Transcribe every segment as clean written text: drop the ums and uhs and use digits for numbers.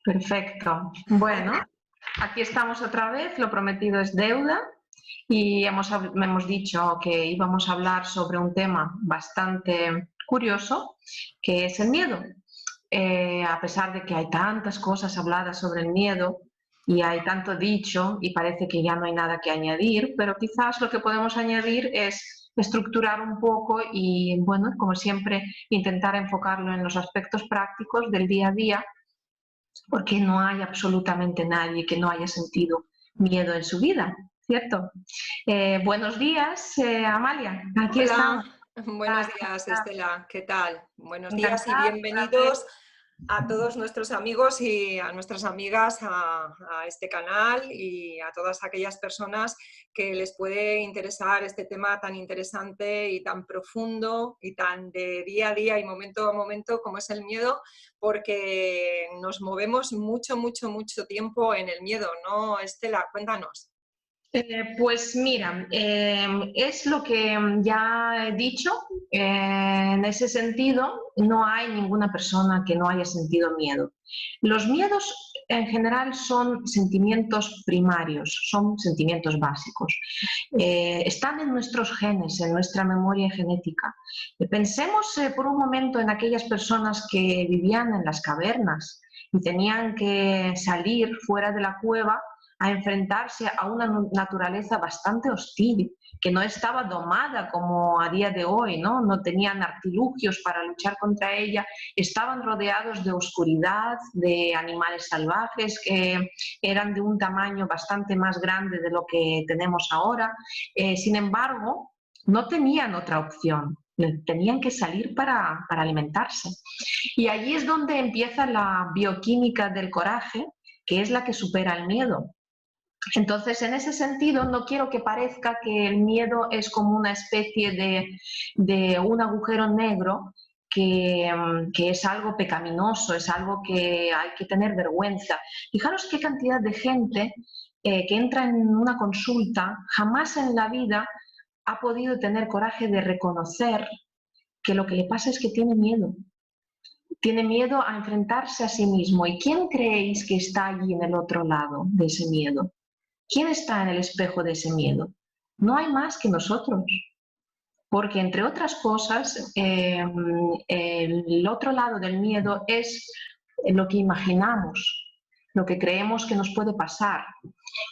Perfecto. Bueno, aquí estamos otra vez, lo prometido es deuda y hemos dicho que íbamos a hablar sobre un tema bastante curioso, que es el miedo. A pesar de que hay tantas cosas habladas sobre el miedo y hay tanto dicho y parece que ya no hay nada que añadir, pero quizás lo que podemos añadir es estructurar un poco y, bueno, como siempre, intentar enfocarlo en los aspectos prácticos del día a día, porque no hay absolutamente nadie que no haya sentido miedo en su vida, ¿cierto? Buenos días, Amalia. Aquí estamos. Hola, buenos días Estela, ¿qué tal? Buenos días y Encantada, un placer. bienvenidos a todos nuestros amigos y a nuestras amigas a este canal y a todas aquellas personas que les puede interesar este tema tan interesante y tan profundo y tan de día a día y momento a momento como es el miedo, porque nos movemos mucho, mucho, mucho tiempo en el miedo, ¿no, Estela? Cuéntanos. Pues mira, es lo que ya he dicho. En ese sentido, no hay ninguna persona que no haya sentido miedo. Los miedos en general son sentimientos primarios, son sentimientos básicos. Están en nuestros genes, en nuestra memoria genética. Pensemos por un momento en aquellas personas que vivían en las cavernas y tenían que salir fuera de la cueva a enfrentarse a una naturaleza bastante hostil, que no estaba domada como a día de hoy, ¿no? No tenían artilugios para luchar contra ella, estaban rodeados de oscuridad, de animales salvajes que eran de un tamaño bastante más grande de lo que tenemos ahora. Sin embargo, no tenían otra opción. Tenían que salir para alimentarse. Y allí es donde empieza la bioquímica del coraje, que es la que supera el miedo. Entonces, en ese sentido, no quiero que parezca que el miedo es como una especie de un agujero negro que es algo pecaminoso, es algo que hay que tener vergüenza. Fijaros qué cantidad de gente que entra en una consulta jamás en la vida ha podido tener coraje de reconocer que lo que le pasa es que tiene miedo. Tiene miedo a enfrentarse a sí mismo. ¿Y quién creéis que está allí en el otro lado de ese miedo? ¿Quién está en el espejo de ese miedo? No hay más que nosotros, porque entre otras cosas, el otro lado del miedo es lo que imaginamos, lo que creemos que nos puede pasar.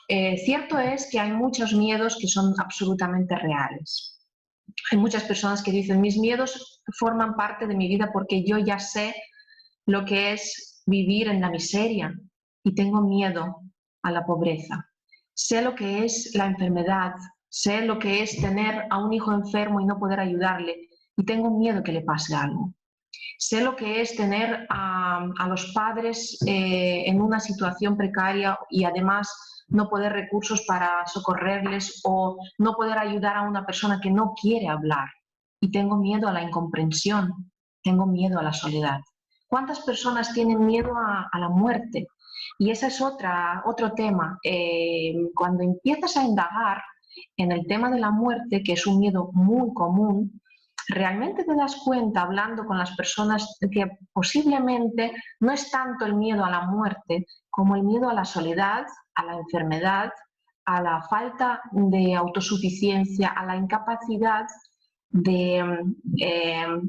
Cierto es que hay muchos miedos que son absolutamente reales. Hay muchas personas que dicen, mis miedos forman parte de mi vida porque yo ya sé lo que es vivir en la miseria y tengo miedo a la pobreza. Sé lo que es la enfermedad, sé lo que es tener a un hijo enfermo y no poder ayudarle y tengo miedo que le pase algo. Sé lo que es tener a los padres en una situación precaria y además no poder recursos para socorrerles o no poder ayudar a una persona que no quiere hablar. Y tengo miedo a la incomprensión, tengo miedo a la soledad. ¿Cuántas personas tienen miedo a la muerte? Y ese es otro tema. Cuando empiezas a indagar en el tema de la muerte, que es un miedo muy común, realmente te das cuenta, hablando con las personas, que posiblemente no es tanto el miedo a la muerte como el miedo a la soledad, a la enfermedad, a la falta de autosuficiencia, a la incapacidad de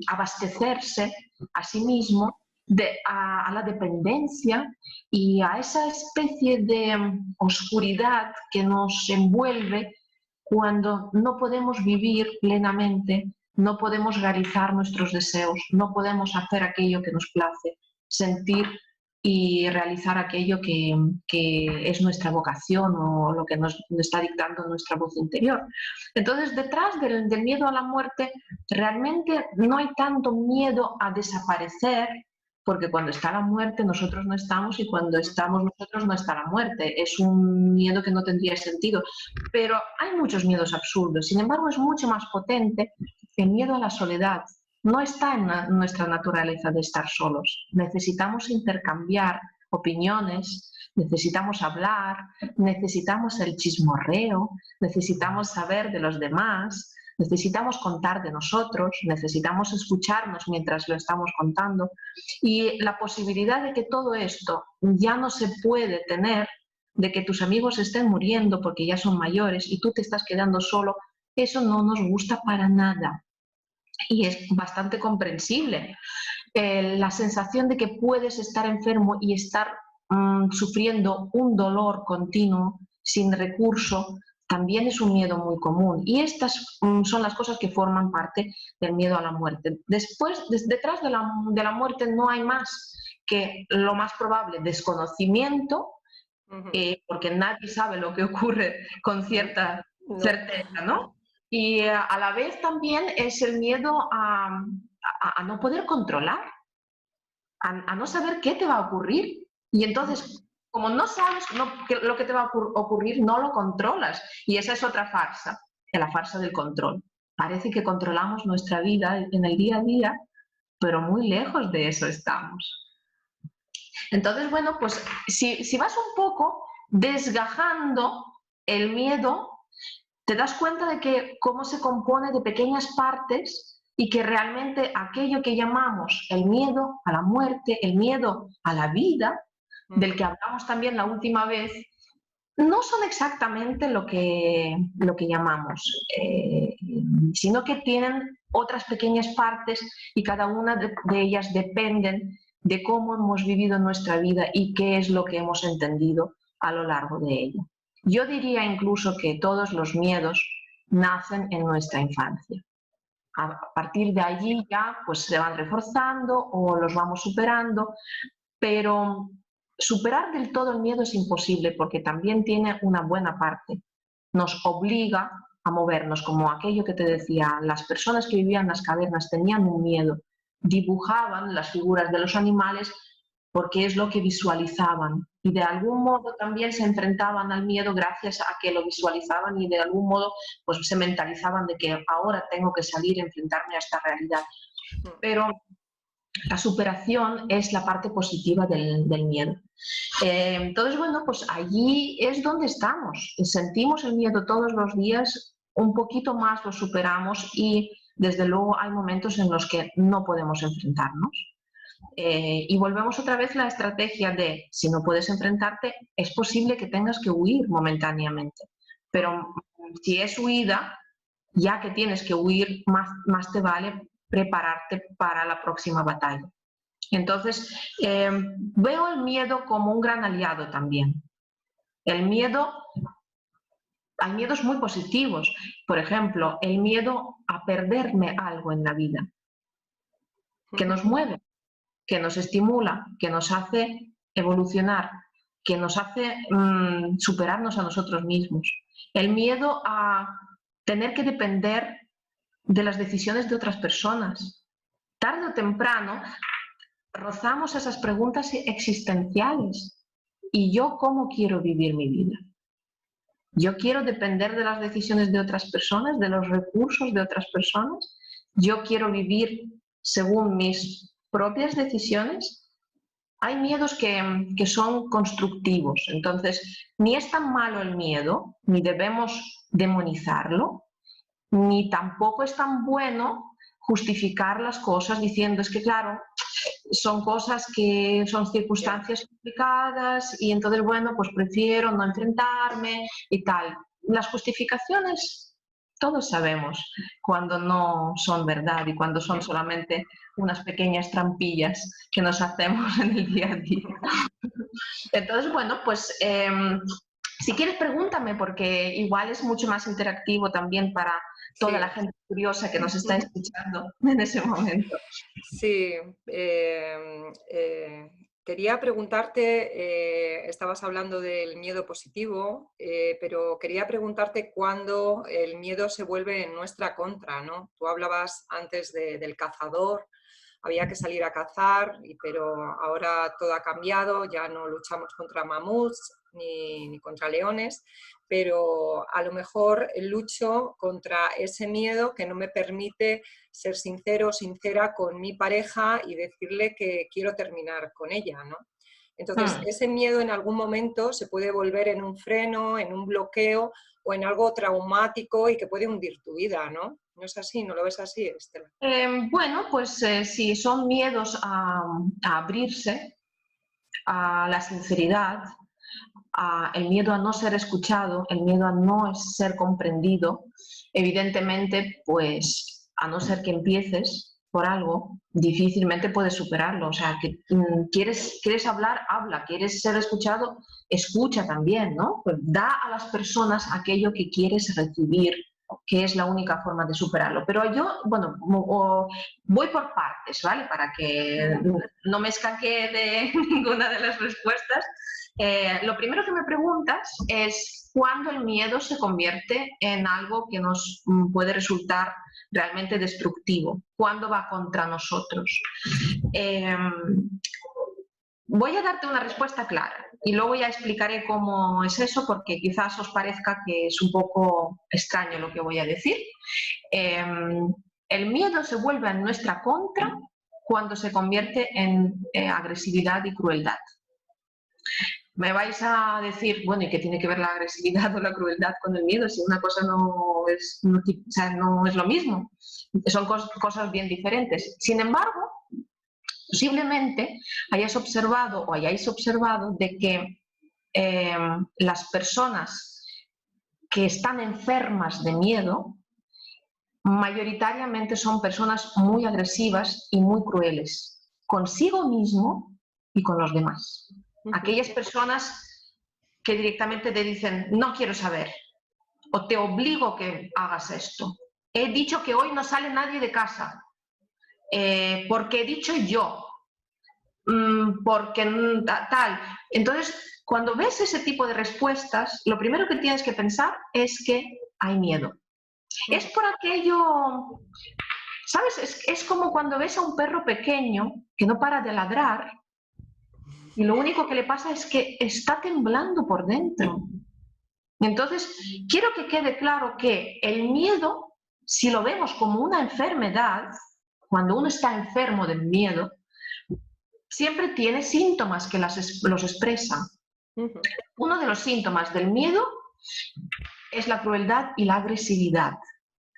abastecerse a sí mismo, a la dependencia y a esa especie de oscuridad que nos envuelve cuando no podemos vivir plenamente, no podemos realizar nuestros deseos, no podemos hacer aquello que nos place, sentir y realizar aquello que es nuestra vocación o lo que nos está dictando nuestra voz interior. Entonces, detrás del miedo a la muerte, realmente no hay tanto miedo a desaparecer, porque cuando está la muerte nosotros no estamos y cuando estamos nosotros no está la muerte. Es un miedo que no tendría sentido. Pero hay muchos miedos absurdos. Sin embargo, es mucho más potente el miedo a la soledad. No está en nuestra naturaleza de estar solos. Necesitamos intercambiar opiniones, necesitamos hablar, necesitamos el chismorreo, necesitamos saber de los demás, necesitamos contar de nosotros, necesitamos escucharnos mientras lo estamos contando, y la posibilidad de que todo esto ya no se puede tener, de que tus amigos estén muriendo porque ya son mayores y tú te estás quedando solo, eso no nos gusta para nada. Y es bastante comprensible. La sensación de que puedes estar enfermo y estar sufriendo un dolor continuo, sin recurso, también es un miedo muy común. Y estas son las cosas que forman parte del miedo a la muerte. Después, detrás de la muerte no hay más que lo más probable, desconocimiento, porque nadie sabe lo que ocurre con cierta No. certeza, ¿no? Y a la vez también es el miedo a no poder controlar, a no saber qué te va a ocurrir. Y entonces, como no sabes lo que te va a ocurrir, no lo controlas. Y esa es otra farsa, la farsa del control. Parece que controlamos nuestra vida en el día a día, pero muy lejos de eso estamos. Entonces, bueno, pues si vas un poco desgajando el miedo, te das cuenta de que cómo se compone de pequeñas partes y que realmente aquello que llamamos el miedo a la muerte, el miedo a la vida, del que hablamos también la última vez, no son exactamente lo que llamamos, sino que tienen otras pequeñas partes y cada una de ellas dependen de cómo hemos vivido nuestra vida y qué es lo que hemos entendido a lo largo de ella. Yo diría incluso que todos los miedos nacen en nuestra infancia. A partir de allí ya pues se van reforzando o los vamos superando, pero superar del todo el miedo es imposible porque también tiene una buena parte. Nos obliga a movernos, como aquello que te decía, las personas que vivían en las cavernas tenían un miedo, dibujaban las figuras de los animales porque es lo que visualizaban y de algún modo también se enfrentaban al miedo gracias a que lo visualizaban y de algún modo pues se mentalizaban de que ahora tengo que salir a enfrentarme a esta realidad. Pero la superación es la parte positiva del miedo. Entonces, bueno, pues allí es donde estamos. Sentimos el miedo todos los días, un poquito más lo superamos y desde luego hay momentos en los que no podemos enfrentarnos. Y volvemos otra vez a la estrategia de, si no puedes enfrentarte, es posible que tengas que huir momentáneamente. Pero si es huida, ya que tienes que huir, más te vale prepararte para la próxima batalla. Entonces, veo el miedo como un gran aliado también. El miedo, hay miedos muy positivos. Por ejemplo, el miedo a perderme algo en la vida, que nos mueve, que nos estimula, que nos hace evolucionar, que nos hace superarnos a nosotros mismos. El miedo a tener que depender de las decisiones de otras personas. Tarde o temprano rozamos esas preguntas existenciales. ¿Y yo cómo quiero vivir mi vida? ¿Yo quiero depender de las decisiones de otras personas, de los recursos de otras personas? ¿Yo quiero vivir según mis propias decisiones? Hay miedos que son constructivos, entonces ni es tan malo el miedo, ni debemos demonizarlo, ni tampoco es tan bueno justificar las cosas diciendo es que claro, son cosas que son circunstancias complicadas y entonces bueno, pues prefiero no enfrentarme y tal. Las justificaciones todos sabemos cuando no son verdad y cuando son solamente unas pequeñas trampillas que nos hacemos en el día a día. Entonces, bueno, pues si quieres pregúntame porque igual es mucho más interactivo también para toda la gente curiosa que nos está escuchando en ese momento. Sí, quería preguntarte, estabas hablando del miedo positivo, pero quería preguntarte cuándo el miedo se vuelve en nuestra contra, ¿no? Tú hablabas antes del cazador, había que salir a cazar, pero ahora todo ha cambiado, ya no luchamos contra mamuts ni contra leones, pero a lo mejor lucho contra ese miedo que no me permite ser sincero o sincera con mi pareja y decirle que quiero terminar con ella, ¿no? Entonces, ese miedo en algún momento se puede volver en un freno, en un bloqueo o en algo traumático y que puede hundir tu vida, ¿no? ¿No es así? ¿No lo ves así, Estela? Bueno, pues si son miedos a abrirse, a la sinceridad, el miedo a no ser escuchado, el miedo a no ser comprendido, evidentemente, pues a no ser que empieces por algo, difícilmente puedes superarlo. O sea, que quieres hablar, habla, quieres ser escuchado, escucha también, ¿no? Pues da a las personas aquello que quieres recibir, que es la única forma de superarlo. Pero yo, bueno, voy por partes, ¿vale? Para que no me escaquee de ninguna de las respuestas. Lo primero que me preguntas es cuándo el miedo se convierte en algo que nos puede resultar realmente destructivo, cuándo va contra nosotros. Voy a darte una respuesta clara y luego ya explicaré cómo es eso, porque quizás os parezca que es un poco extraño lo que voy a decir. El miedo se vuelve en nuestra contra cuando se convierte en agresividad y crueldad. Me vais a decir, bueno, ¿y qué tiene que ver la agresividad o la crueldad con el miedo? Si una cosa no es lo mismo, son cosas bien diferentes. Sin embargo, posiblemente hayáis observado de que las personas que están enfermas de miedo mayoritariamente son personas muy agresivas y muy crueles consigo mismo y con los demás. Aquellas personas que directamente te dicen, no quiero saber, o te obligo que hagas esto. He dicho que hoy no sale nadie de casa, porque he dicho yo, porque tal. Entonces, cuando ves ese tipo de respuestas, lo primero que tienes que pensar es que hay miedo. Es por aquello, ¿sabes? Es como cuando ves a un perro pequeño que no para de ladrar, y lo único que le pasa es que está temblando por dentro. Entonces, quiero que quede claro que el miedo, si lo vemos como una enfermedad, cuando uno está enfermo del miedo, siempre tiene síntomas que los expresan. Uno de los síntomas del miedo es la crueldad y la agresividad.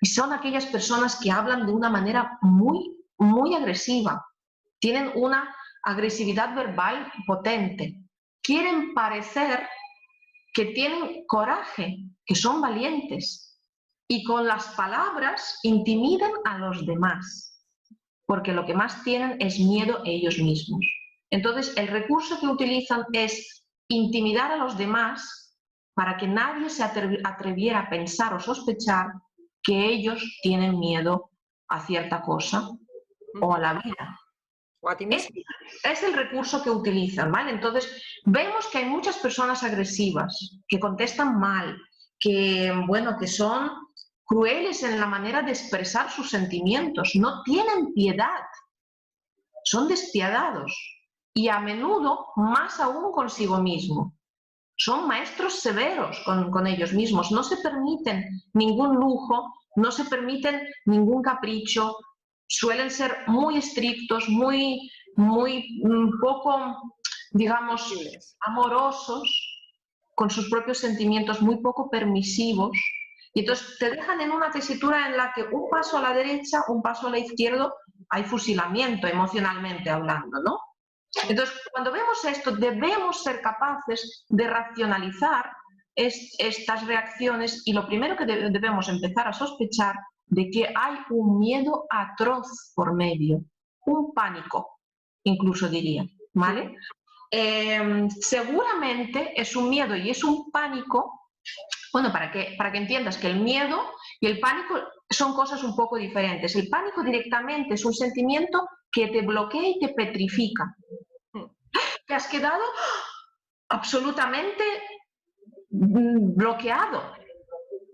Y son aquellas personas que hablan de una manera muy, muy agresiva. Tienen una agresividad verbal potente. Quieren parecer que tienen coraje, que son valientes. Y con las palabras intimidan a los demás, porque lo que más tienen es miedo ellos mismos. Entonces, el recurso que utilizan es intimidar a los demás para que nadie se atreviera a pensar o sospechar que ellos tienen miedo a cierta cosa o a la vida. O a ti mismo. Es el recurso que utilizan, ¿vale? Entonces, vemos que hay muchas personas agresivas, que contestan mal, que, bueno, que son crueles en la manera de expresar sus sentimientos, no tienen piedad, son despiadados y a menudo más aún consigo mismo. Son maestros severos con ellos mismos, no se permiten ningún lujo, no se permiten ningún capricho, suelen ser muy estrictos, muy poco, digamos, amorosos con sus propios sentimientos, muy poco permisivos. Y entonces te dejan en una tesitura en la que un paso a la derecha, un paso a la izquierda, hay fusilamiento emocionalmente hablando, ¿no? Entonces, cuando vemos esto, debemos ser capaces de racionalizar estas reacciones y lo primero que debemos empezar a sospechar de que hay un miedo atroz por medio, un pánico, incluso diría, ¿vale? Seguramente es un miedo y es un pánico, bueno, para que entiendas que el miedo y el pánico son cosas un poco diferentes. El pánico directamente es un sentimiento que te bloquea y te petrifica. Te has quedado absolutamente bloqueado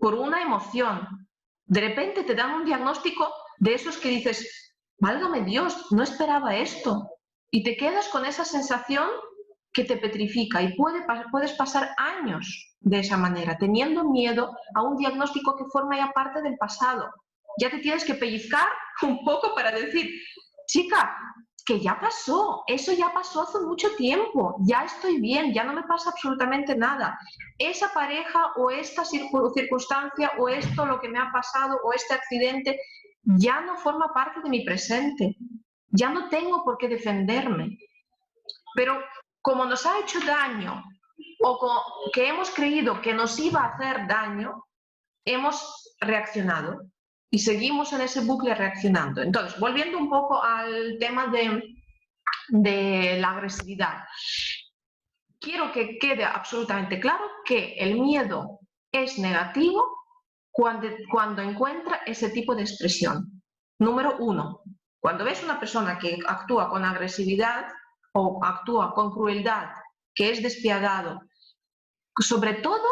por una emoción. De repente te dan un diagnóstico de esos que dices, válgame Dios, no esperaba esto. Y te quedas con esa sensación que te petrifica y puedes pasar años de esa manera, teniendo miedo a un diagnóstico que forma ya parte del pasado. Ya te tienes que pellizcar un poco para decir, chica, que ya pasó, eso ya pasó hace mucho tiempo, ya estoy bien, ya no me pasa absolutamente nada. Esa pareja o esta circunstancia o esto, lo que me ha pasado o este accidente, ya no forma parte de mi presente, ya no tengo por qué defenderme. Pero como nos ha hecho daño o que hemos creído que nos iba a hacer daño, hemos reaccionado y seguimos en ese bucle reaccionando. Entonces, volviendo un poco al tema de la agresividad, quiero que quede absolutamente claro que el miedo es negativo cuando encuentra ese tipo de expresión. Número uno, cuando ves una persona que actúa con agresividad o actúa con crueldad, que es despiadado, sobre todo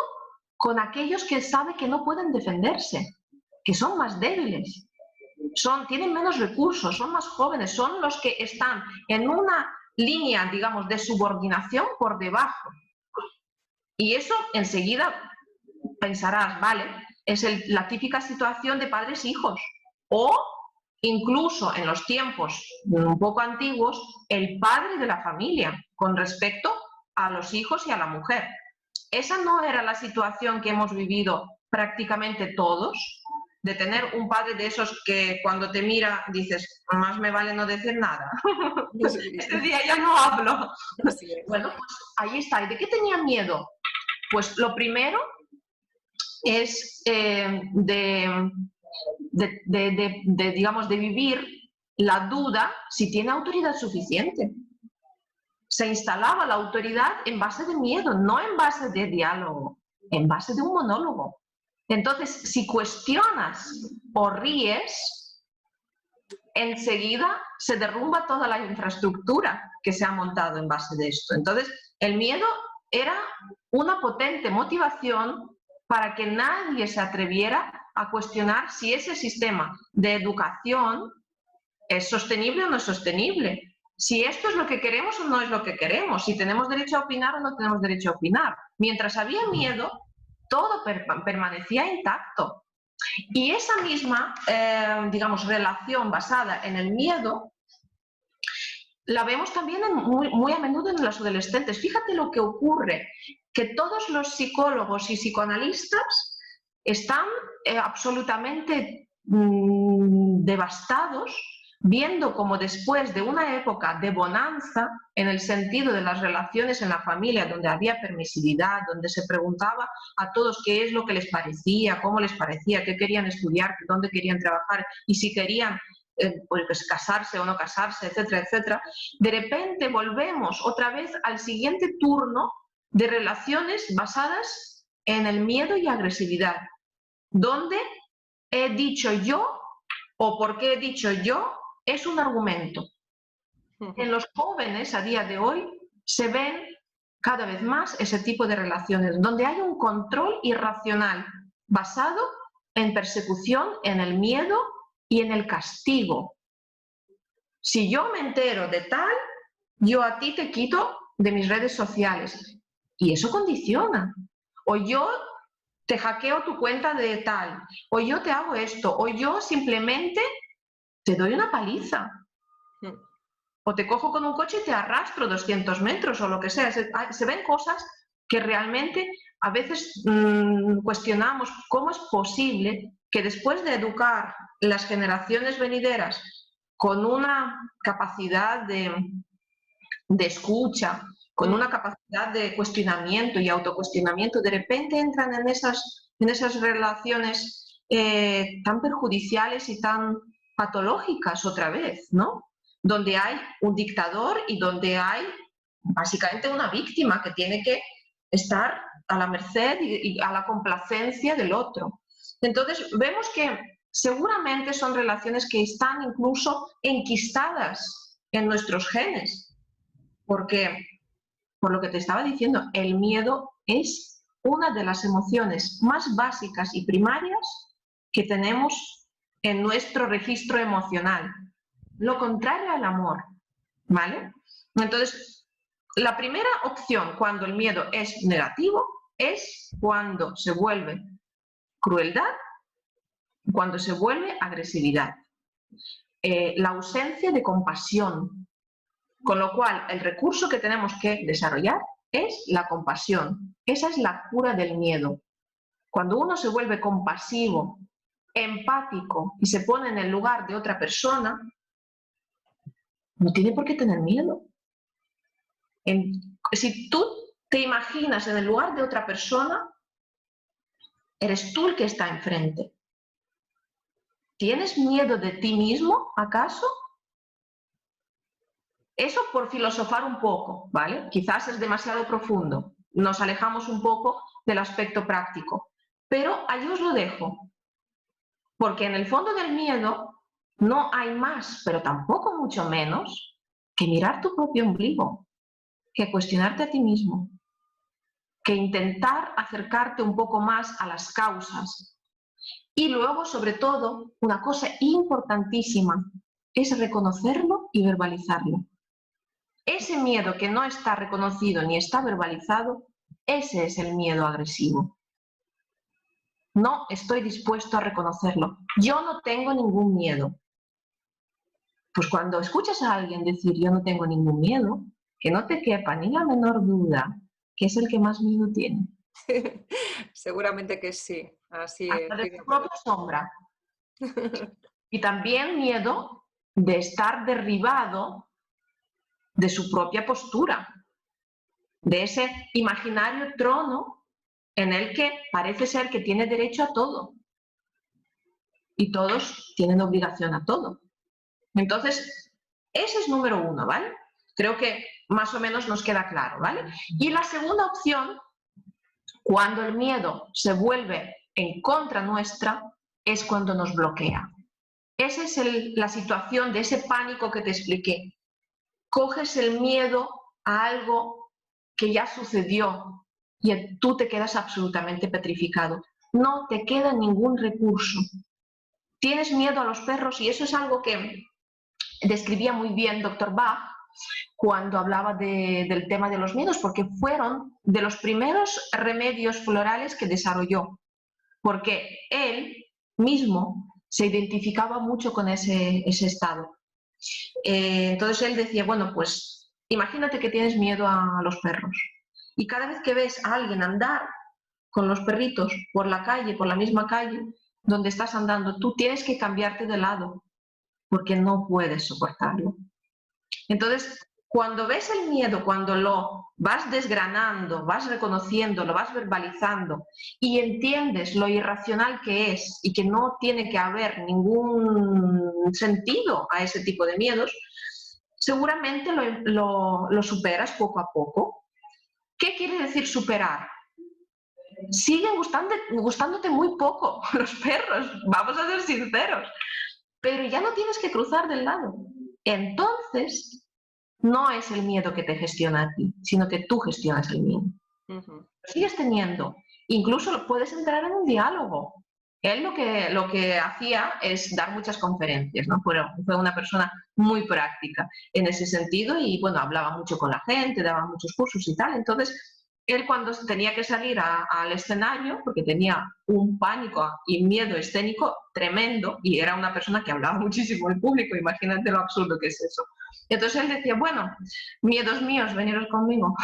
con aquellos que sabe que no pueden defenderse, que son más débiles, tienen menos recursos, son más jóvenes, son los que están en una línea, digamos, de subordinación por debajo. Y eso enseguida pensarás, vale, es la típica situación de padres-hijos. O incluso en los tiempos un poco antiguos, el padre de la familia con respecto a los hijos y a la mujer. Esa no era la situación que hemos vivido prácticamente todos, de tener un padre de esos que cuando te mira dices, más me vale no decir nada. Este día ya no hablo. Bueno, pues ahí está. ¿Y de qué tenía miedo? Pues lo primero es digamos, de vivir la duda si tiene autoridad suficiente. Se instalaba la autoridad en base de miedo, no en base de diálogo, en base de un monólogo. Entonces, si cuestionas o ríes, enseguida se derrumba toda la infraestructura que se ha montado en base de esto. Entonces, el miedo era una potente motivación para que nadie se atreviera a cuestionar si ese sistema de educación es sostenible o no es sostenible. Si esto es lo que queremos o no es lo que queremos, si tenemos derecho a opinar o no tenemos derecho a opinar. Mientras había miedo, todo permanecía intacto. Y esa misma, digamos, relación basada en el miedo, la vemos también muy a menudo en los adolescentes. Fíjate lo que ocurre, que todos los psicólogos y psicoanalistas están absolutamente devastados viendo como después de una época de bonanza, en el sentido de las relaciones en la familia, donde había permisividad, donde se preguntaba a todos qué es lo que les parecía, cómo les parecía, qué querían estudiar, dónde querían trabajar y si querían pues casarse o no casarse, etcétera, etcétera, de repente volvemos otra vez al siguiente turno de relaciones basadas en el miedo y agresividad, donde he dicho yo o porque he dicho yo es un argumento. En los jóvenes a día de hoy se ven cada vez más ese tipo de relaciones, donde hay un control irracional basado en persecución, en el miedo y en el castigo. Si yo me entero de tal, yo a ti te quito de mis redes sociales. Y eso condiciona. O yo te hackeo tu cuenta de tal, o yo te hago esto, o yo simplemente te doy una paliza. O te cojo con un coche y te arrastro 200 metros o lo que sea. Se ven cosas que realmente a veces cuestionamos cómo es posible que después de educar las generaciones venideras con una capacidad de escucha, con una capacidad de cuestionamiento y autocuestionamiento, de repente entran en esas relaciones tan perjudiciales y tan patológicas otra vez, ¿no? Donde hay un dictador y donde hay básicamente una víctima que tiene que estar a la merced y a la complacencia del otro. Entonces, vemos que seguramente son relaciones que están incluso enquistadas en nuestros genes, porque, por lo que te estaba diciendo, el miedo es una de las emociones más básicas y primarias que tenemos en nuestro registro emocional. Lo contrario al amor, ¿vale? Entonces, la primera opción cuando el miedo es negativo es cuando se vuelve crueldad, cuando se vuelve agresividad. la ausencia de compasión. Con lo cual, el recurso que tenemos que desarrollar es la compasión. Esa es la cura del miedo. Cuando uno se vuelve compasivo, empático y se pone en el lugar de otra persona, no tiene por qué tener miedo. Si tú te imaginas en el lugar de otra persona, eres tú el que está enfrente. ¿Tienes miedo de ti mismo, acaso? Eso por filosofar un poco, ¿vale? Quizás es demasiado profundo. Nos alejamos un poco del aspecto práctico. Pero allí os lo dejo. Porque en el fondo del miedo no hay más, pero tampoco mucho menos, que mirar tu propio ombligo, que cuestionarte a ti mismo, que intentar acercarte un poco más a las causas. Y luego, sobre todo, una cosa importantísima es reconocerlo y verbalizarlo. Ese miedo que no está reconocido ni está verbalizado, ese es el miedo agresivo. No estoy dispuesto a reconocerlo. Yo no tengo ningún miedo. Pues cuando escuchas a alguien decir yo no tengo ningún miedo, que no te quepa ni la menor duda que es el que más miedo tiene. Seguramente que sí, así Hasta de estoy de su acuerdo. propia sombra. Y también miedo de estar derribado de su propia postura, de ese imaginario trono en el que parece ser que tiene derecho a todo y todos tienen obligación a todo. Entonces, ese es número uno, ¿vale? Creo que más o menos nos queda claro, ¿vale? Y la segunda opción, cuando el miedo se vuelve en contra nuestra, es cuando nos bloquea. Esa es la situación de ese pánico que te expliqué. Coges el miedo a algo que ya sucedió y tú te quedas absolutamente petrificado. No te queda ningún recurso. Tienes miedo a los perros y eso es algo que describía muy bien Dr. Bach cuando hablaba del tema de los miedos, porque fueron de los primeros remedios florales que desarrolló, porque él mismo se identificaba mucho con ese estado. Entonces él decía, bueno, pues imagínate que tienes miedo a los perros y cada vez que ves a alguien andar con los perritos por la calle, por la misma calle donde estás andando, tú tienes que cambiarte de lado porque no puedes soportarlo. Entonces, cuando ves el miedo, cuando lo vas desgranando, vas reconociendo, lo vas verbalizando y entiendes lo irracional que es y que no tiene que haber ningún sentido a ese tipo de miedos, seguramente lo superas poco a poco. ¿Qué quiere decir superar? Siguen gustándote muy poco los perros, vamos a ser sinceros, pero ya no tienes que cruzar del lado. Entonces, no es el miedo que te gestiona a ti, sino que tú gestionas el miedo. Lo sigues teniendo. Incluso puedes entrar en un diálogo. Él lo que hacía es dar muchas conferencias, ¿no? Fue una persona muy práctica en ese sentido y, bueno, hablaba mucho con la gente, daba muchos cursos y tal. Entonces, él cuando tenía que salir al escenario, porque tenía un pánico y miedo escénico tremendo, y era una persona que hablaba muchísimo en público, imagínate lo absurdo que es eso. Entonces él decía, bueno, miedos míos, veniros conmigo.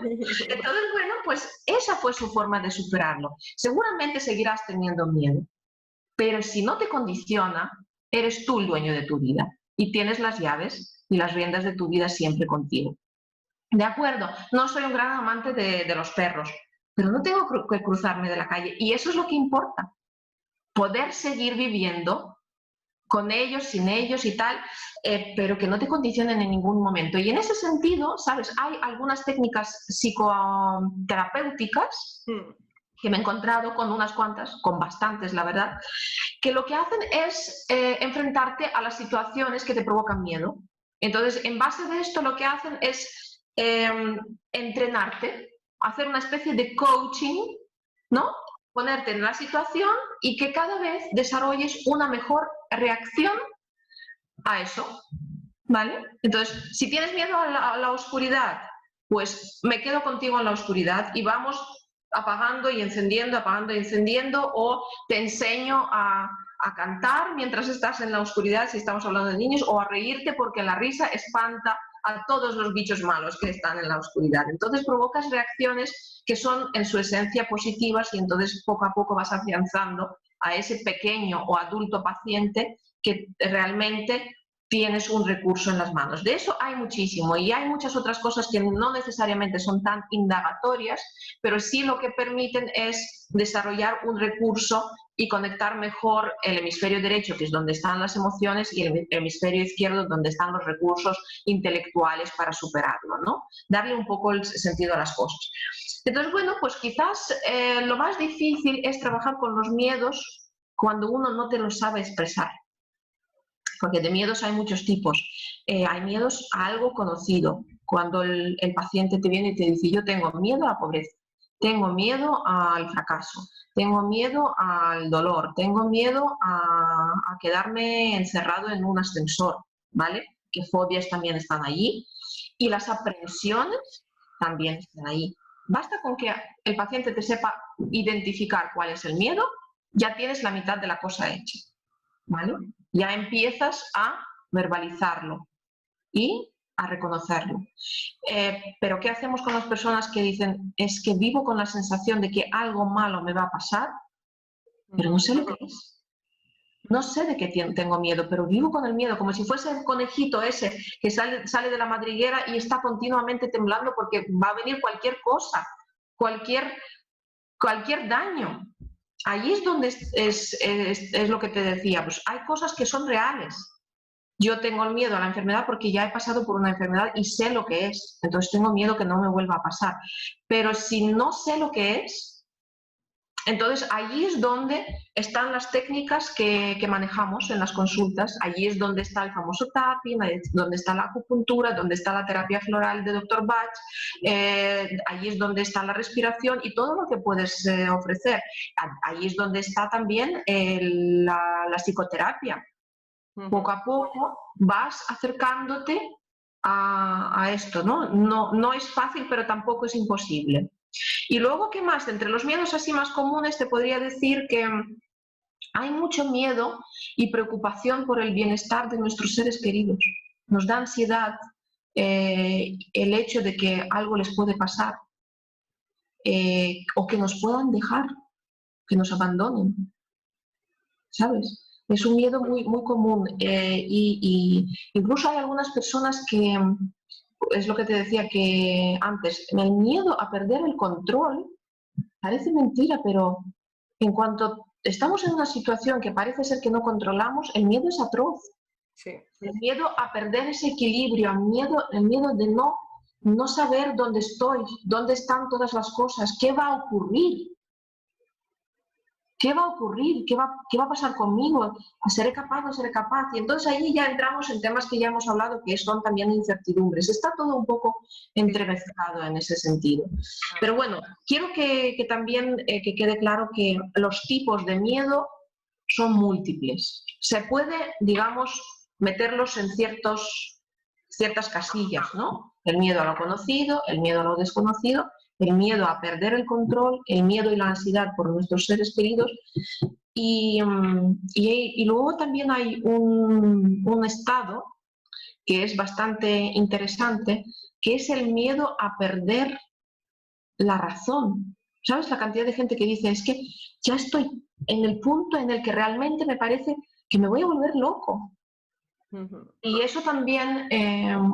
Entonces, bueno, pues esa fue su forma de superarlo. Seguramente seguirás teniendo miedo, pero si no te condiciona, eres tú el dueño de tu vida y tienes las llaves y las riendas de tu vida siempre contigo. De acuerdo, no soy un gran amante de los perros, pero no tengo que cruzarme de la calle y eso es lo que importa. Poder seguir viviendo con ellos, sin ellos y tal, pero que no te condicionen en ningún momento. Y en ese sentido, ¿sabes? Hay algunas técnicas psicoterapéuticas que me he encontrado con unas cuantas, con bastantes, la verdad, que lo que hacen es enfrentarte a las situaciones que te provocan miedo. Entonces, en base de esto, lo que hacen es entrenarte, hacer una especie de coaching, ¿no? Ponerte en la situación y que cada vez desarrolles una mejor reacción a eso, ¿vale? Entonces, si tienes miedo a la oscuridad, pues me quedo contigo en la oscuridad y vamos apagando y encendiendo, o te enseño a a cantar mientras estás en la oscuridad, si estamos hablando de niños, o a reírte porque la risa espanta a todos los bichos malos que están en la oscuridad. Entonces provocas reacciones que son en su esencia positivas y entonces poco a poco vas afianzando a ese pequeño o adulto paciente que realmente tienes un recurso en las manos. De eso hay muchísimo y hay muchas otras cosas que no necesariamente son tan indagatorias, pero sí lo que permiten es desarrollar un recurso y conectar mejor el hemisferio derecho, que es donde están las emociones, y el hemisferio izquierdo, donde están los recursos intelectuales para superarlo, ¿no? Darle un poco el sentido a las cosas. Entonces, bueno, pues quizás lo más difícil es trabajar con los miedos cuando uno no te los sabe expresar. Porque de miedos hay muchos tipos. Hay miedos a algo conocido. Cuando el paciente te viene y te dice, yo tengo miedo a la pobreza, tengo miedo al fracaso, tengo miedo al dolor, tengo miedo a quedarme encerrado en un ascensor, ¿vale? Que fobias también están allí. Y las aprensiones también están ahí. Basta con que el paciente te sepa identificar cuál es el miedo, ya tienes la mitad de la cosa hecha, ¿vale? Ya empiezas a verbalizarlo y a reconocerlo. Pero ¿qué hacemos con las personas que dicen, es que vivo con la sensación de que algo malo me va a pasar, pero no sé lo que es? No sé de qué tengo miedo, pero vivo con el miedo, como si fuese el conejito ese que sale de la madriguera y está continuamente temblando porque va a venir cualquier cosa, cualquier daño. Allí es donde es lo que te decía, pues hay cosas que son reales. Yo tengo el miedo a la enfermedad porque ya he pasado por una enfermedad y sé lo que es, entonces tengo miedo que no me vuelva a pasar. Pero si no sé lo que es, entonces allí es donde están las técnicas que manejamos en las consultas, allí es donde está el famoso tapping, donde está la acupuntura, donde está la terapia floral de Dr. Bach, allí es donde está la respiración y todo lo que puedes ofrecer. Allí es donde está también la psicoterapia. Poco a poco vas acercándote a esto, ¿no? No es fácil, pero tampoco es imposible. Y luego, ¿qué más? Entre los miedos así más comunes te podría decir que hay mucho miedo y preocupación por el bienestar de nuestros seres queridos. Nos da ansiedad el hecho de que algo les puede pasar o que nos puedan dejar, que nos abandonen, ¿sabes? Es un miedo muy, muy común y incluso hay algunas personas que, es lo que te decía que antes, el miedo a perder el control parece mentira, pero en cuanto estamos en una situación que parece ser que no controlamos, el miedo es atroz. Sí. El miedo a perder ese equilibrio, el miedo de no saber dónde estoy, dónde están todas las cosas, qué va a ocurrir. ¿Qué va a ocurrir? ¿Qué va a pasar conmigo? ¿Seré capaz o no seré capaz? Y entonces ahí ya entramos en temas que ya hemos hablado, que son también incertidumbres. Está todo un poco entremezclado en ese sentido. Pero bueno, quiero que también que quede claro que los tipos de miedo son múltiples. Se puede, digamos, meterlos en ciertas casillas, ¿no? El miedo a lo conocido, el miedo a lo desconocido, el miedo a perder el control, el miedo y la ansiedad por nuestros seres queridos. Y luego también hay un estado que es bastante interesante, que es el miedo a perder la razón. ¿Sabes? La cantidad de gente que dice, es que ya estoy en el punto en el que realmente me parece que me voy a volver loco. Y eso también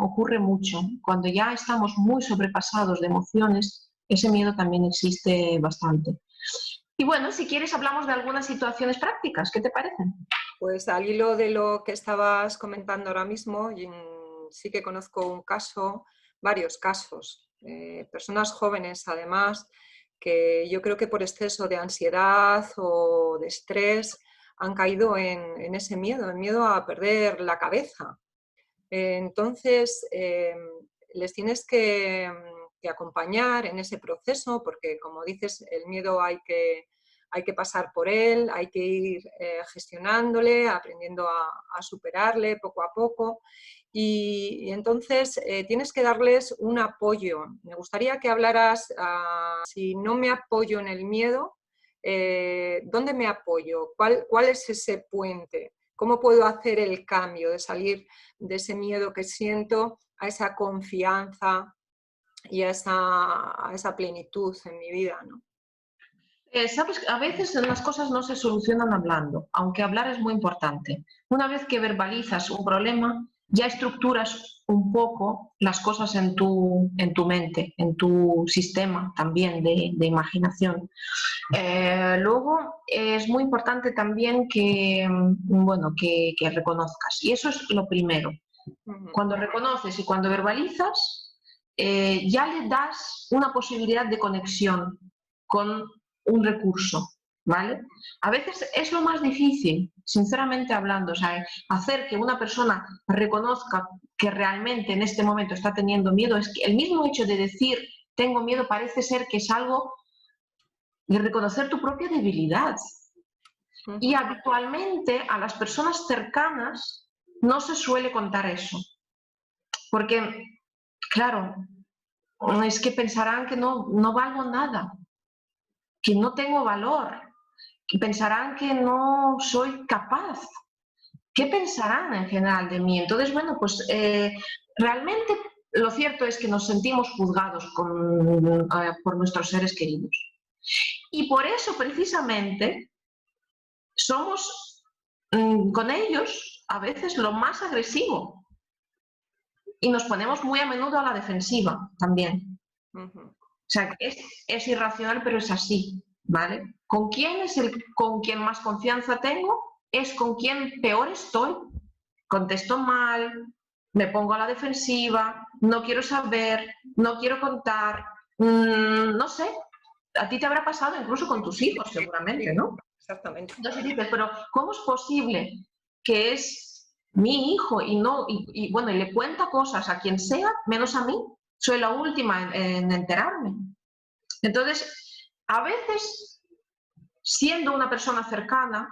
ocurre mucho. Cuando ya estamos muy sobrepasados de emociones, ese miedo también existe bastante. Y bueno, si quieres hablamos de algunas situaciones prácticas, ¿qué te parecen? Pues al hilo de lo que estabas comentando ahora mismo, sí que conozco un caso, varios casos, personas jóvenes además, que yo creo que por exceso de ansiedad o de estrés han caído en ese miedo, el miedo a perder la cabeza. Entonces, les tienes que acompañar en ese proceso, porque como dices, el miedo hay que pasar por él, hay que ir gestionándole, aprendiendo a superarle poco a poco. Y entonces tienes que darles un apoyo. Me gustaría que hablaras, si no me apoyo en el miedo, ¿Dónde me apoyo? ¿Cuál es ese puente? ¿Cómo puedo hacer el cambio de salir de ese miedo que siento a esa confianza y a esa plenitud en mi vida, ¿no? Sabes, a veces las cosas no se solucionan hablando, aunque hablar es muy importante. Una vez que verbalizas un problema, ya estructuras un poco las cosas en tu mente, en tu sistema también de imaginación. Luego es muy importante también que, bueno, que reconozcas, y eso es lo primero. Cuando reconoces y cuando verbalizas, ya le das una posibilidad de conexión con un recurso, ¿vale? A veces es lo más difícil, sinceramente hablando, o sea, hacer que una persona reconozca que realmente en este momento está teniendo miedo, es que el mismo hecho de decir tengo miedo parece ser que es algo de reconocer tu propia debilidad. Y habitualmente a las personas cercanas no se suele contar eso, porque, claro, es que pensarán que no valgo nada, que no tengo valor, que pensarán que no soy capaz. ¿Qué pensarán en general de mí? Entonces, bueno, pues realmente lo cierto es que nos sentimos juzgados por nuestros seres queridos. Y por eso, precisamente, somos con ellos a veces lo más agresivo. Y nos ponemos muy a menudo a la defensiva también. O sea, es irracional, pero es así, ¿vale? ¿Con quién con quien más confianza tengo? Es con quien peor estoy. Contesto mal, me pongo a la defensiva, no quiero saber, no quiero contar, no sé. A ti te habrá pasado incluso con tus hijos, seguramente, ¿no? Exactamente. Entonces dices, pero ¿cómo es posible que es mi hijo y bueno, y le cuenta cosas a quien sea, menos a mí? Soy la última en enterarme. Entonces, a veces, siendo una persona cercana,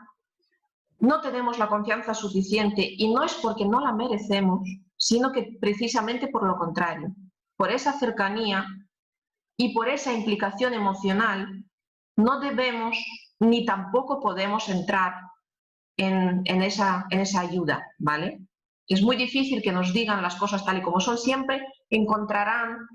no tenemos la confianza suficiente y no es porque no la merecemos, sino que precisamente por lo contrario, por esa cercanía y por esa implicación emocional, no debemos ni tampoco podemos entrar en esa ayuda, ¿vale? Es muy difícil que nos digan las cosas tal y como son, siempre encontrarán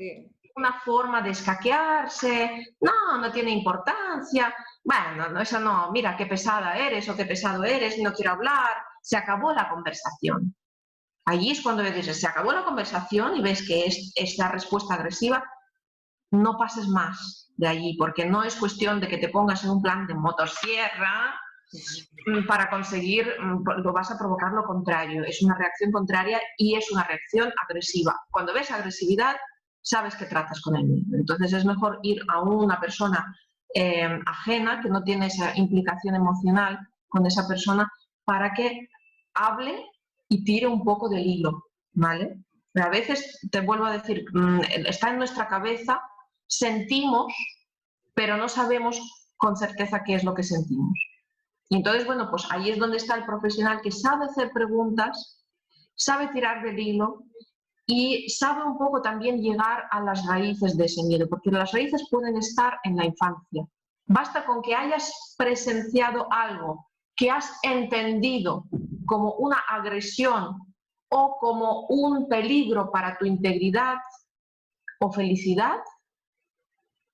una forma de escaquearse, no tiene importancia, bueno, no, eso no, mira qué pesada eres o qué pesado eres, no quiero hablar, se acabó la conversación. Allí es cuando dices, se acabó la conversación y ves que es esta respuesta agresiva, no pases más de allí, porque no es cuestión de que te pongas en un plan de motosierra para conseguir, lo vas a provocar lo contrario, es una reacción contraria y es una reacción agresiva. Cuando ves agresividad, sabes que tratas con el niño. Entonces es mejor ir a una persona ajena, que no tiene esa implicación emocional con esa persona, para que hable y tire un poco del hilo, ¿vale? Pero a veces, te vuelvo a decir, está en nuestra cabeza, sentimos, pero no sabemos con certeza qué es lo que sentimos. Y entonces, bueno, pues ahí es donde está el profesional que sabe hacer preguntas, sabe tirar del hilo y sabe un poco también llegar a las raíces de ese miedo, porque las raíces pueden estar en la infancia. Basta con que hayas presenciado algo que has entendido como una agresión o como un peligro para tu integridad o felicidad,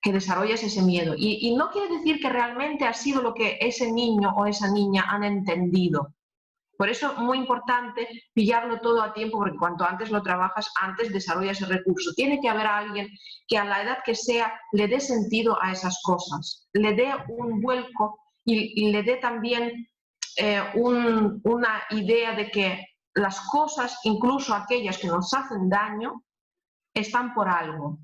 que desarrollas ese miedo. Y no quiere decir que realmente ha sido lo que ese niño o esa niña han entendido. Por eso es muy importante pillarlo todo a tiempo, porque cuanto antes lo trabajas, antes desarrollas el recurso. Tiene que haber alguien que a la edad que sea le dé sentido a esas cosas, le dé un vuelco y le dé también una idea de que las cosas, incluso aquellas que nos hacen daño, están por algo.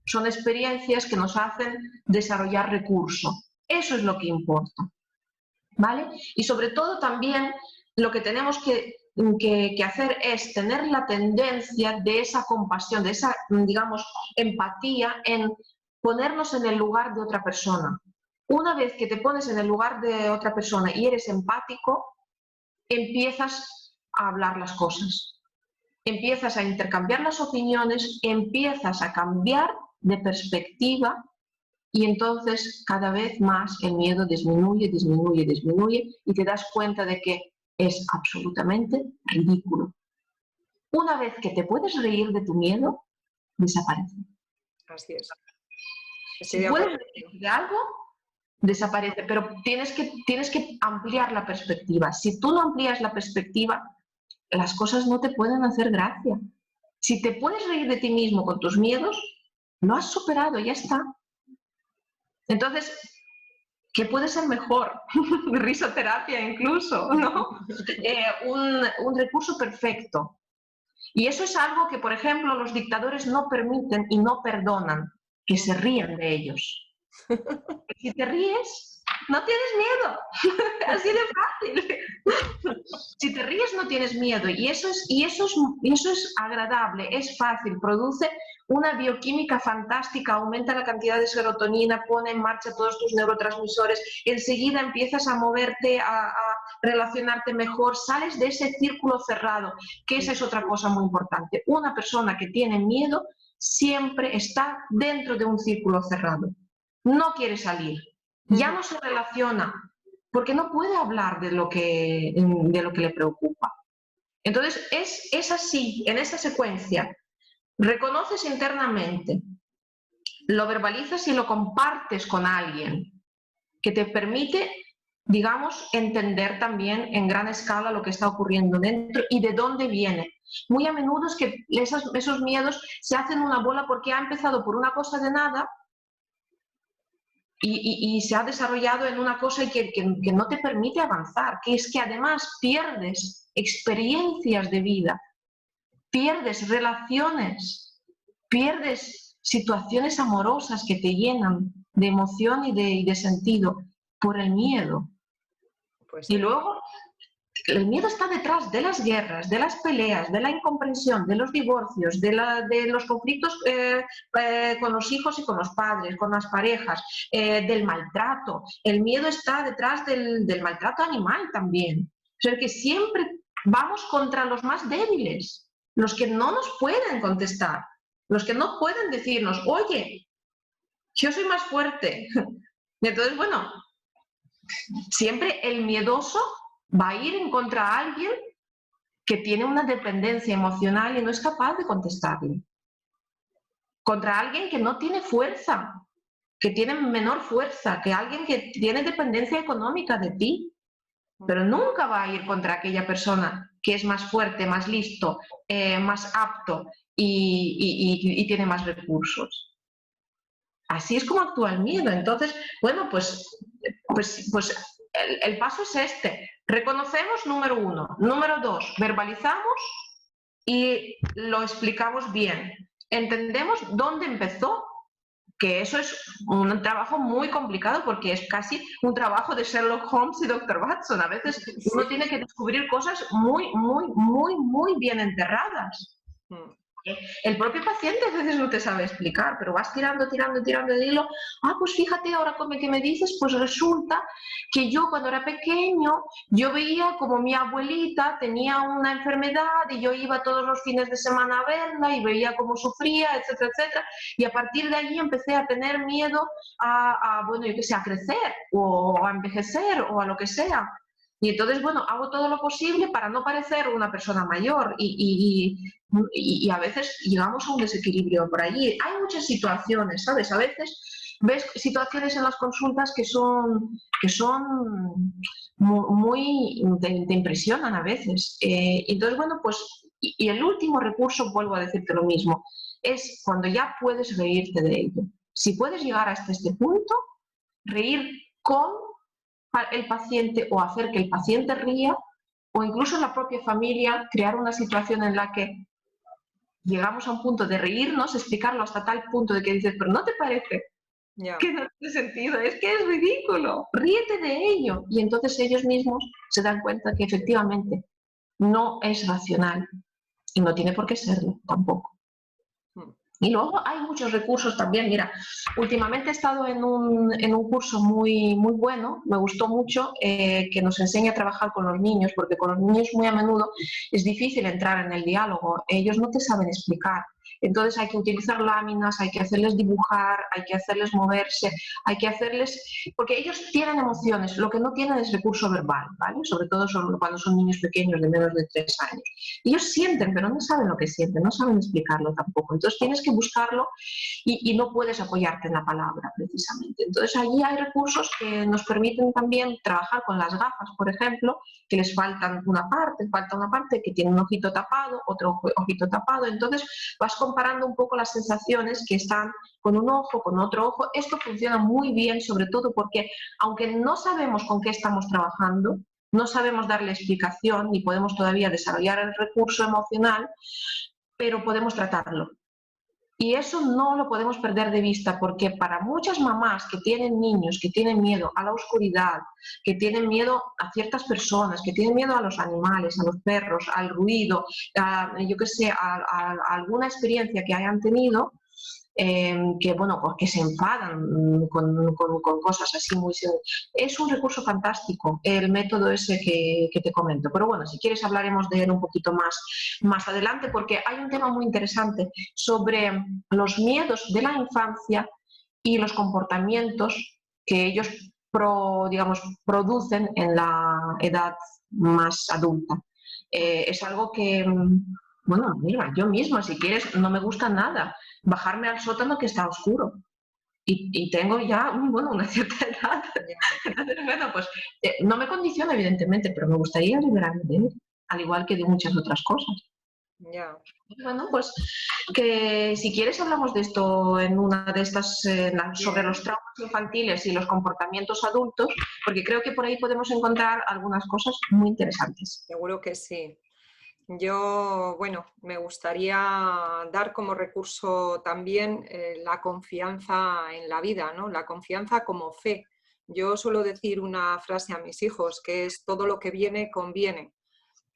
Son experiencias que nos hacen desarrollar recursos. Eso es lo que importa, ¿vale? Y sobre todo también lo que tenemos que hacer es tener la tendencia de esa compasión, de esa, digamos, empatía en ponernos en el lugar de otra persona. Una vez que te pones en el lugar de otra persona y eres empático, empiezas a hablar las cosas, empiezas a intercambiar las opiniones, empiezas a cambiar de perspectiva Y entonces cada vez más el miedo disminuye, disminuye, disminuye y te das cuenta de que es absolutamente ridículo. Una vez que te puedes reír de tu miedo, desaparece. Así es. Si puedes reír de algo, desaparece, pero tienes que ampliar la perspectiva. Si tú no amplías la perspectiva, las cosas no te pueden hacer gracia. Si te puedes reír de ti mismo con tus miedos, lo has superado, ya está. Entonces, ¿qué puede ser mejor? Risoterapia incluso, ¿no? Un recurso perfecto. Y eso es algo que, por ejemplo, los dictadores no permiten y no perdonan, que se rían de ellos. Si te ríes, no tienes miedo. Así de fácil. Si te ríes, no tienes miedo. Y eso es agradable, es fácil, produce una bioquímica fantástica, aumenta la cantidad de serotonina, pone en marcha todos tus neurotransmisores, enseguida empiezas a moverte, a relacionarte mejor, sales de ese círculo cerrado, que esa es otra cosa muy importante. Una persona que tiene miedo siempre está dentro de un círculo cerrado. No quiere salir, ya no se relaciona, porque no puede hablar de lo que le preocupa. Entonces, es así, en esa secuencia. Reconoces internamente, lo verbalizas y lo compartes con alguien, que te permite, digamos, entender también en gran escala lo que está ocurriendo dentro y de dónde viene. Muy a menudo es que esos miedos se hacen una bola porque ha empezado por una cosa de nada y se ha desarrollado en una cosa que no te permite avanzar, que es que además pierdes experiencias de vida, pierdes relaciones, pierdes situaciones amorosas que te llenan de emoción y de sentido por el miedo. Pues sí. Y luego el miedo está detrás de las guerras, de las peleas, de la incomprensión, de los divorcios, de los conflictos con los hijos y con los padres, con las parejas, del maltrato. El miedo está detrás del maltrato animal también. O sea, que siempre vamos contra los más débiles, los que no nos pueden contestar, los que no pueden decirnos, oye, yo soy más fuerte. Y entonces, bueno, siempre el miedoso va a ir en contra de alguien que tiene una dependencia emocional y no es capaz de contestarle. Contra alguien que no tiene fuerza, que tiene menor fuerza, que alguien que tiene dependencia económica de ti. Pero nunca va a ir contra aquella persona que es más fuerte, más listo, más apto y tiene más recursos. Así es como actúa el miedo. Entonces, bueno, pues el paso es este. Reconocemos, número 1. Número 2, verbalizamos y lo explicamos bien. Entendemos dónde empezó, que eso es un trabajo muy complicado porque es casi un trabajo de Sherlock Holmes y Dr. Watson. A veces uno tiene que descubrir cosas muy, muy, muy, muy bien enterradas. El propio paciente a veces no te sabe explicar, pero vas tirando de hilo. Pues fíjate, ahora que me dices, pues resulta que yo cuando era pequeño, yo veía como mi abuelita tenía una enfermedad y yo iba todos los fines de semana a verla y veía cómo sufría, etcétera, etcétera. Y a partir de allí empecé a tener miedo bueno, yo qué sé, a crecer o a envejecer o a lo que sea. Y entonces, bueno, hago todo lo posible para no parecer una persona mayor y a veces llegamos a un desequilibrio por allí. Hay muchas situaciones, ¿sabes? A veces ves situaciones en las consultas que son muy te impresionan a veces. Entonces, bueno, pues, y el último recurso, vuelvo a decirte lo mismo, es cuando ya puedes reírte de ello. Si puedes llegar hasta este punto, reír con el paciente o hacer que el paciente ría, o incluso en la propia familia, crear una situación en la que llegamos a un punto de reírnos, explicarlo hasta tal punto de que dices, pero ¿no te parece que no tiene sentido? Es que es ridículo, ríete de ello. Y entonces ellos mismos se dan cuenta que efectivamente no es racional y no tiene por qué serlo tampoco. Y luego hay muchos recursos también. Mira, últimamente he estado en un curso muy, muy bueno, me gustó mucho, que nos enseña a trabajar con los niños, porque con los niños muy a menudo es difícil entrar en el diálogo. Ellos no te saben explicar. Entonces hay que utilizar láminas, hay que hacerles dibujar, hay que hacerles moverse, hay que hacerles... Porque ellos tienen emociones, lo que no tienen es recurso verbal, ¿vale? Sobre todo cuando son niños pequeños de menos de 3 años. Ellos sienten, pero no saben lo que sienten, no saben explicarlo tampoco. Entonces tienes que buscarlo y no puedes apoyarte en la palabra, precisamente. Entonces allí hay recursos que nos permiten también trabajar con las gafas, por ejemplo, que les falta una parte que tiene un ojito tapado, otro ojito tapado. Entonces vas comparando un poco las sensaciones que están con un ojo, con otro ojo. Esto funciona muy bien, sobre todo porque aunque no sabemos con qué estamos trabajando, no sabemos darle explicación ni podemos todavía desarrollar el recurso emocional, pero podemos tratarlo. Y eso no lo podemos perder de vista, porque para muchas mamás que tienen niños, que tienen miedo a la oscuridad, que tienen miedo a ciertas personas, que tienen miedo a los animales, a los perros, al ruido, yo qué sé, a alguna experiencia que hayan tenido, que bueno, porque se enfadan con cosas así muy... Es un recurso fantástico el método ese que te comento, pero bueno, si quieres hablaremos de él un poquito más adelante, porque hay un tema muy interesante sobre los miedos de la infancia y los comportamientos que ellos digamos, producen en la edad más adulta. Es algo que, bueno, mira, yo misma, si quieres, no me gusta nada bajarme al sótano que está oscuro. Y tengo ya, bueno, una cierta edad. Entonces, bueno, pues no me condiciona, evidentemente, pero me gustaría liberarme de él, al igual que de muchas otras cosas. Ya. Bueno, pues que si quieres hablamos de esto en una de estas, sobre los traumas infantiles y los comportamientos adultos, porque creo que por ahí podemos encontrar algunas cosas muy interesantes. Seguro que sí. Yo, bueno, me gustaría dar como recurso también la confianza en la vida, ¿no? La confianza como fe. Yo suelo decir una frase a mis hijos, que es: todo lo que viene conviene.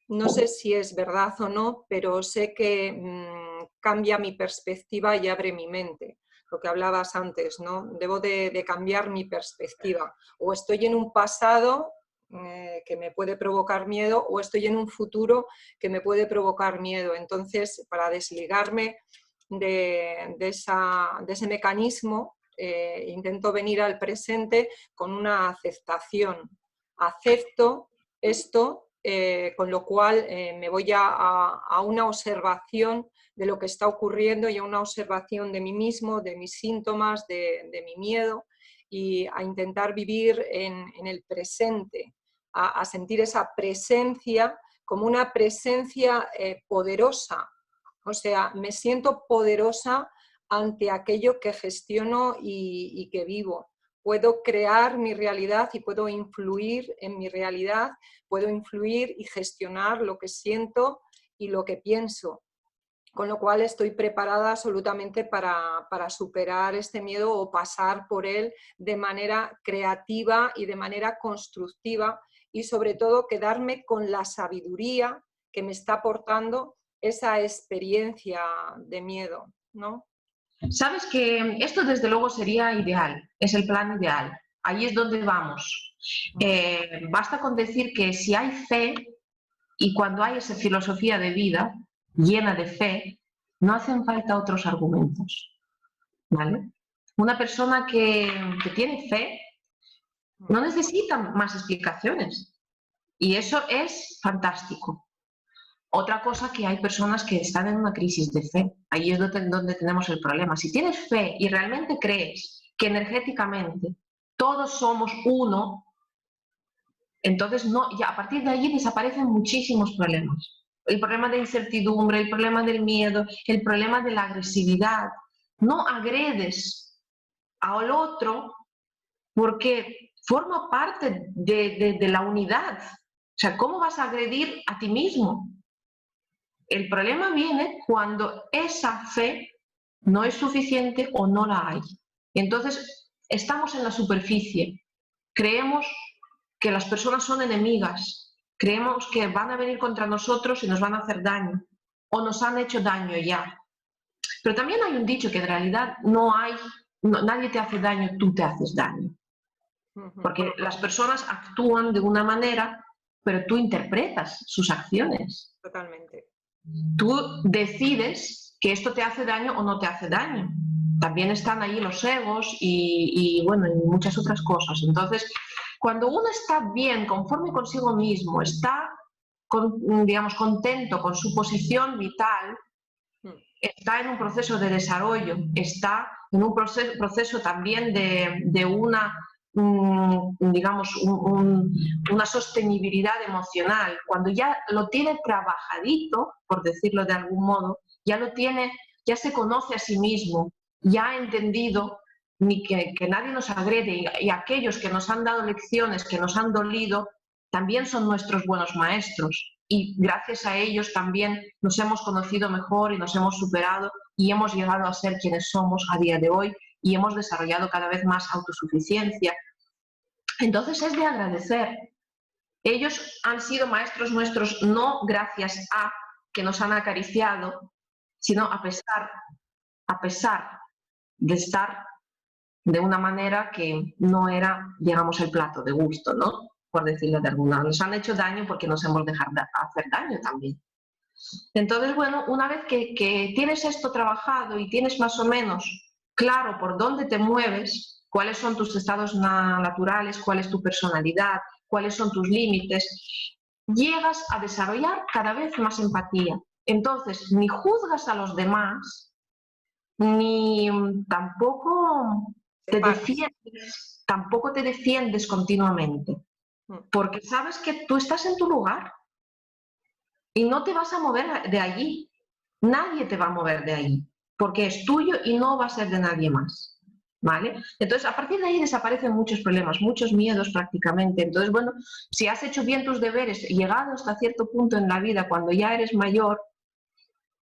No sé si es verdad o no, pero sé que cambia mi perspectiva y abre mi mente. Lo que hablabas antes, ¿no? Debo de cambiar mi perspectiva. O estoy en un pasado que me puede provocar miedo, o estoy en un futuro que me puede provocar miedo. Entonces, para desligarme de ese mecanismo, intento venir al presente con una aceptación. Acepto esto, con lo cual me voy a una observación de lo que está ocurriendo y a una observación de mí mismo, de mis síntomas, de mi miedo, y a intentar vivir en el presente, a sentir esa presencia como una presencia poderosa. O sea, me siento poderosa ante aquello que gestiono y que vivo. Puedo crear mi realidad y puedo influir en mi realidad, puedo influir y gestionar lo que siento y lo que pienso. Con lo cual estoy preparada absolutamente para superar este miedo o pasar por él de manera creativa y de manera constructiva, y sobre todo quedarme con la sabiduría que me está aportando esa experiencia de miedo, ¿no? Sabes que esto desde luego sería ideal, es el plan ideal. Ahí es donde vamos. Basta con decir que si hay fe y cuando hay esa filosofía de vida llena de fe, no hacen falta otros argumentos, ¿vale? Una persona que tiene fe no necesita más explicaciones y eso es fantástico. Otra cosa, que hay personas que están en una crisis de fe. Ahí es donde tenemos el problema. Si tienes fe y realmente crees que energéticamente todos somos uno, entonces no, ya a partir de allí desaparecen muchísimos problemas. El problema de incertidumbre, el problema del miedo, el problema de la agresividad. No agredes al otro porque forma parte de la unidad. O sea, ¿cómo vas a agredir a ti mismo? El problema viene cuando esa fe no es suficiente o no la hay. Entonces, estamos en la superficie. Creemos que las personas son enemigas. Creemos que van a venir contra nosotros y nos van a hacer daño. O nos han hecho daño ya. Pero también hay un dicho que en realidad nadie te hace daño, tú te haces daño. Porque las personas actúan de una manera, pero tú interpretas sus acciones. Totalmente. Tú decides que esto te hace daño o no te hace daño. También están ahí los egos bueno, y muchas otras cosas. Entonces, cuando uno está bien, conforme consigo mismo, está, digamos, contento con su posición vital, está en un proceso de desarrollo, está en un proceso también de una, digamos, una sostenibilidad emocional. Cuando ya lo tiene trabajadito, por decirlo de algún modo, ya lo tiene, ya se conoce a sí mismo, ya ha entendido ni que nadie nos agrede, y aquellos que nos han dado lecciones, que nos han dolido, también son nuestros buenos maestros. Y gracias a ellos también nos hemos conocido mejor y nos hemos superado y hemos llegado a ser quienes somos a día de hoy y hemos desarrollado cada vez más autosuficiencia. Entonces es de agradecer. Ellos han sido maestros nuestros no gracias a que nos han acariciado, sino a pesar de estar de una manera que no era, digamos, el plato de gusto, ¿no? Por decirlo de alguna manera. Nos han hecho daño porque nos hemos dejado hacer daño también. Entonces, bueno, una vez que tienes esto trabajado y tienes más o menos claro por dónde te mueves, cuáles son tus estados naturales, cuál es tu personalidad, cuáles son tus límites, llegas a desarrollar cada vez más empatía. Entonces, ni juzgas a los demás, ni tampoco te defiendes continuamente, porque sabes que tú estás en tu lugar y no te vas a mover de allí. Nadie te va a mover de allí, porque es tuyo y no va a ser de nadie más, ¿vale? Entonces, a partir de ahí desaparecen muchos problemas, muchos miedos prácticamente. Entonces, bueno, si has hecho bien tus deberes, llegado hasta cierto punto en la vida, cuando ya eres mayor,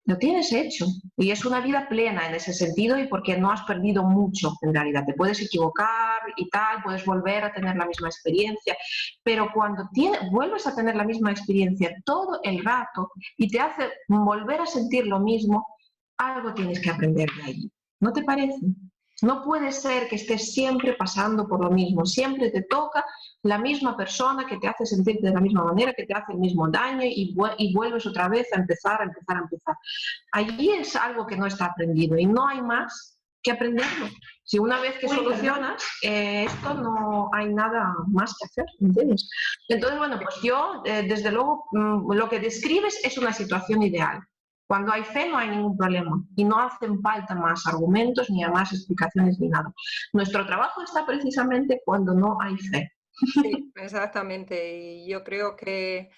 lo tienes hecho y es una vida plena en ese sentido, y porque no has perdido mucho en realidad. Te puedes equivocar y tal, puedes volver a tener la misma experiencia, pero cuando vuelves a tener la misma experiencia todo el rato y te hace volver a sentir lo mismo, algo tienes que aprender de allí. ¿No te parece? No puede ser que estés siempre pasando por lo mismo, siempre te toca la misma persona que te hace sentirte de la misma manera, que te hace el mismo daño y vuelves otra vez a empezar. Allí es algo que no está aprendido y no hay más que aprenderlo. Si una vez que solucionas esto, no hay nada más que hacer, ¿entiendes? Entonces, bueno, pues yo, desde luego, lo que describes es una situación ideal. Cuando hay fe no hay ningún problema y no hacen falta más argumentos, ni más explicaciones, ni nada. Nuestro trabajo está precisamente cuando no hay fe. Sí, exactamente. Y yo creo que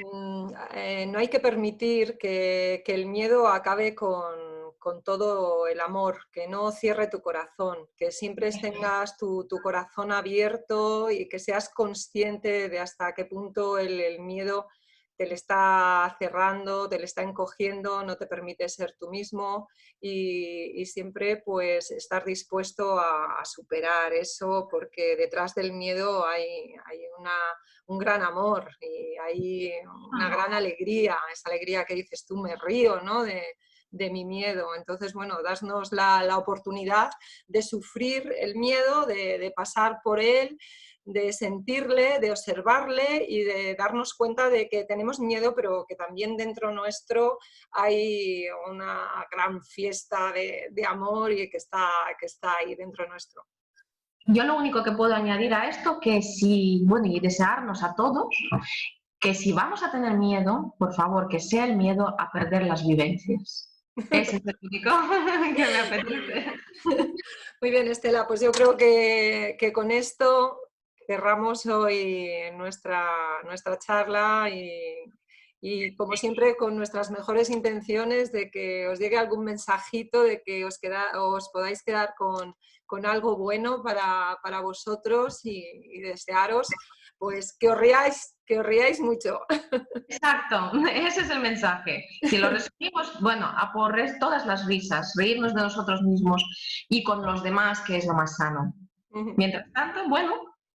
no hay que permitir que el miedo acabe con todo el amor, que no cierre tu corazón, que siempre tengas tu corazón abierto y que seas consciente de hasta qué punto el miedo te le está cerrando, te le está encogiendo, no te permite ser tú mismo, y siempre pues estar dispuesto a superar eso, porque detrás del miedo hay un gran amor y hay una gran alegría, esa alegría que dices tú, me río, ¿no?, de mi miedo. Entonces, bueno, dasnos la oportunidad de sufrir el miedo, de pasar por él, de sentirle, de observarle y de darnos cuenta de que tenemos miedo, pero que también dentro nuestro hay una gran fiesta de amor y que está ahí dentro nuestro. Yo lo único que puedo añadir a esto, que si, bueno, y desearnos a todos, que si vamos a tener miedo, por favor, que sea el miedo a perder las vivencias. Ese es el único que me apetece. Muy bien, Estela, pues yo creo que con esto cerramos hoy nuestra charla y como siempre con nuestras mejores intenciones de que os llegue algún mensajito, de que os podáis quedar con algo bueno para vosotros y desearos pues que os riáis mucho. Exacto, ese es el mensaje. Si lo resumimos, bueno, a por todas las risas, reírnos de nosotros mismos y con los demás, que es lo más sano. Mientras tanto, bueno,